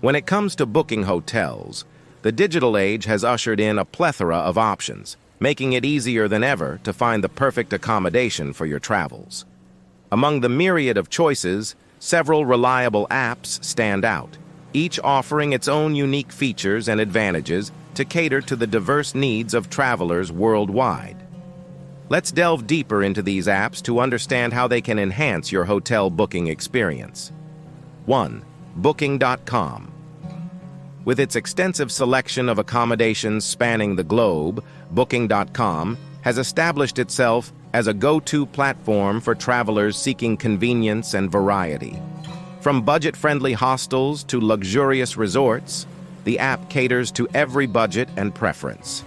When it comes to booking hotels, the digital age has ushered in a plethora of options, making it easier than ever to find the perfect accommodation for your travels. Among the myriad of choices, several reliable apps stand out, each offering its own unique features and advantages to cater to the diverse needs of travelers worldwide. Let's delve deeper into these apps to understand how they can enhance your hotel booking experience. 1. Booking.com. With its extensive selection of accommodations spanning the globe, Booking.com has established itself as a go-to platform for travelers seeking convenience and variety. From budget-friendly hostels to luxurious resorts, the app caters to every budget and preference.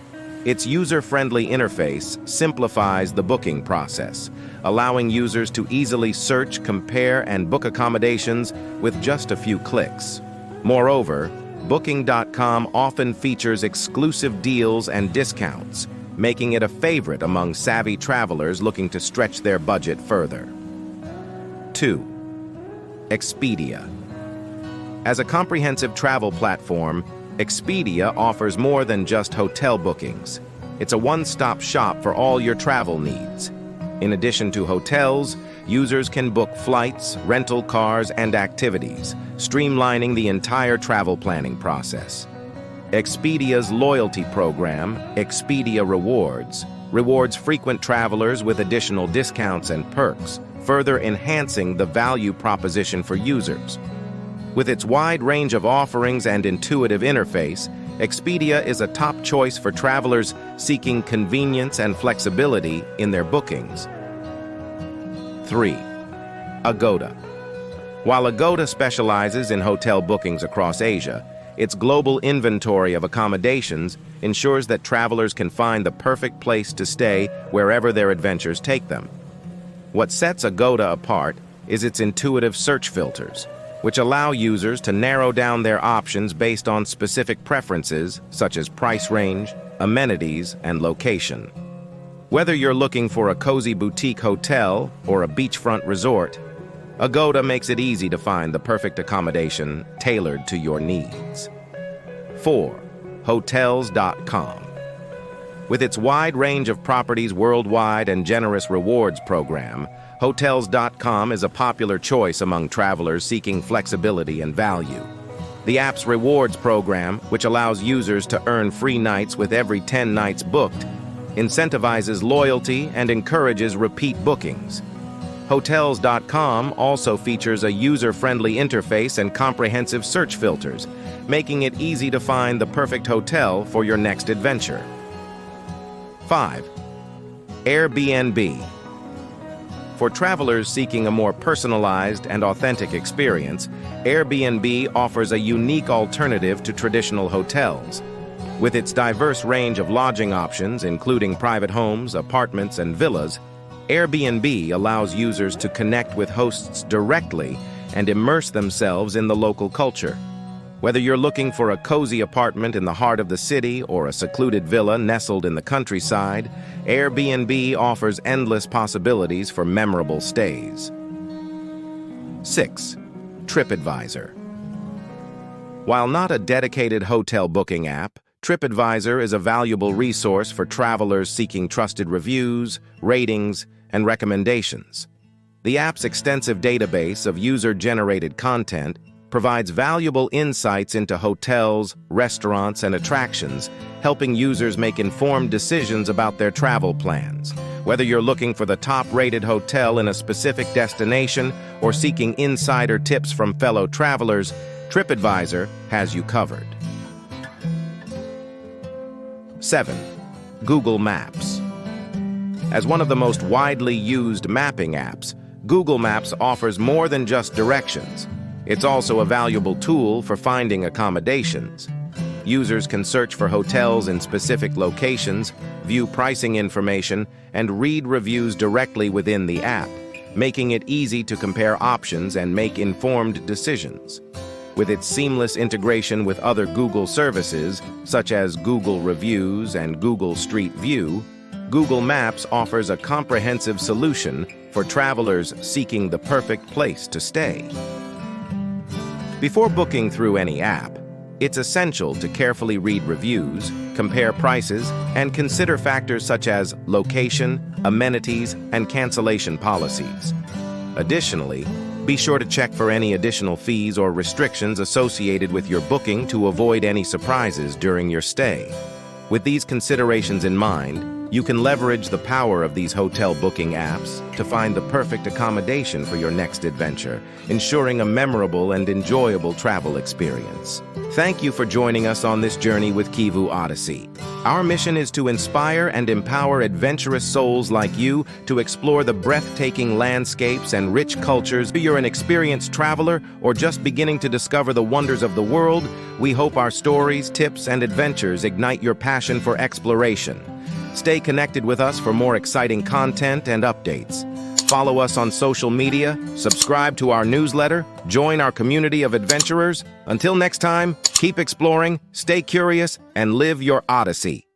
Its user-friendly interface simplifies the booking process, allowing users to easily search, compare, and book accommodations with just a few clicks. Moreover, Booking.com often features exclusive deals and discounts, making it a favorite among savvy travelers looking to stretch their budget further. 2. Expedia. As a comprehensive travel platform, Expedia offers more than just hotel bookings. It's a one-stop shop for all your travel needs. In addition to hotels, users can book flights, rental cars, and activities, streamlining the entire travel planning process. Expedia's loyalty program, Expedia Rewards, rewards frequent travelers with additional discounts and perks, further enhancing the value proposition for users. With its wide range of offerings and intuitive interface, Expedia is a top choice for travelers seeking convenience and flexibility in their bookings. 3. Agoda. While Agoda specializes in hotel bookings across Asia, its global inventory of accommodations ensures that travelers can find the perfect place to stay wherever their adventures take them. What sets Agoda apart is its intuitive search filters, which allow users to narrow down their options based on specific preferences such as price range, amenities, and location. Whether you're looking for a cozy boutique hotel or a beachfront resort, Agoda makes it easy to find the perfect accommodation tailored to your needs. 4. Hotels.com. With its wide range of properties worldwide and generous rewards program, Hotels.com is a popular choice among travelers seeking flexibility and value. The app's rewards program, which allows users to earn free nights with every 10 nights booked, incentivizes loyalty and encourages repeat bookings. Hotels.com also features a user-friendly interface and comprehensive search filters, making it easy to find the perfect hotel for your next adventure. 5. Airbnb. For travelers seeking a more personalized and authentic experience, Airbnb offers a unique alternative to traditional hotels. With its diverse range of lodging options, including private homes, apartments, and villas, Airbnb allows users to connect with hosts directly and immerse themselves in the local culture. Whether you're looking for a cozy apartment in the heart of the city or a secluded villa nestled in the countryside, Airbnb offers endless possibilities for memorable stays. 6. TripAdvisor. While not a dedicated hotel booking app, TripAdvisor is a valuable resource for travelers seeking trusted reviews, ratings, and recommendations. The app's extensive database of user-generated content provides valuable insights into hotels, restaurants, and attractions, helping users make informed decisions about their travel plans. Whether you're looking for the top-rated hotel in a specific destination or seeking insider tips from fellow travelers, TripAdvisor has you covered. 7. Google Maps. As one of the most widely used mapping apps, Google Maps offers more than just directions. It's also a valuable tool for finding accommodations. Users can search for hotels in specific locations, view pricing information, and read reviews directly within the app, making it easy to compare options and make informed decisions. With its seamless integration with other Google services, such as Google Reviews and Google Street View, Google Maps offers a comprehensive solution for travelers seeking the perfect place to stay. Before booking through any app, it's essential to carefully read reviews, compare prices, and consider factors such as location, amenities, and cancellation policies. Additionally, be sure to check for any additional fees or restrictions associated with your booking to avoid any surprises during your stay. With these considerations in mind, you can leverage the power of these hotel booking apps to find the perfect accommodation for your next adventure, ensuring a memorable and enjoyable travel experience. Thank you for joining us on this journey with Kivu Odyssey. Our mission is to inspire and empower adventurous souls like you to explore the breathtaking landscapes and rich cultures. Whether you're an experienced traveler or just beginning to discover the wonders of the world, we hope our stories, tips, and adventures ignite your passion for exploration. Stay connected with us for more exciting content and updates. Follow us on social media, subscribe to our newsletter, join our community of adventurers. Until next time, keep exploring, stay curious, and live your Odyssey.